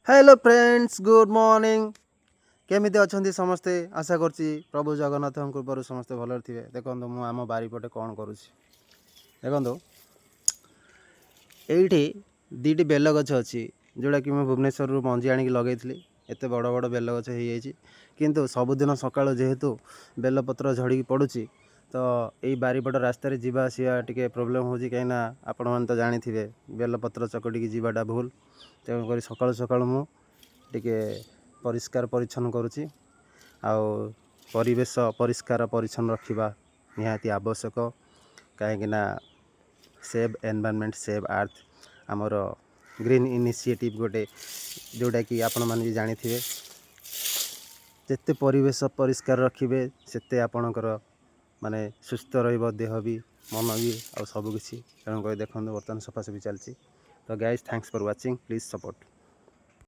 Hello friends good morning केमिति अच्छा समस्ते आशा करछि प्रभु जगन्नाथ कृपार समस्ते भल थे। देखो मु आम बारीपटे कौन करुँच देखो ये दीटी बेल गछ अच्छी जोड़ा कि मैं भुवनेश्वर मंजी आणिक लगे एत बड़ बड़ बेल गछ हो किंतु सबुदिन सकाल जेहेतु बेलपत्र झड़ी पड़ुची तो यही बारीपट रास्त जावा आसा टे प्रोब्लेम हो कहीं आपण मैंने तो जानी थे बेलपत्र चकटिकी जावाटा भूल तेणुक सकालू सकालू मुझे परिष्कार परिच्छन्न करुँची परिवेश परिष्कार परिच्छन्न रखा निहाती आवश्यक कहीं सेव एनवायरनमेंट सेव अर्थ आमर ग्रीन इनिशिएटिव गोटे जोटा कि आपण मैंने भी जानी थे जिते परिवेश परिष्कार रखिए सेते आपणकर माने सुस्थ रहिबो देह भी मन भी आ सबकिछि तेणुक देखो बर्तमान सफासफी चलती। तो guys thanks for watching please support.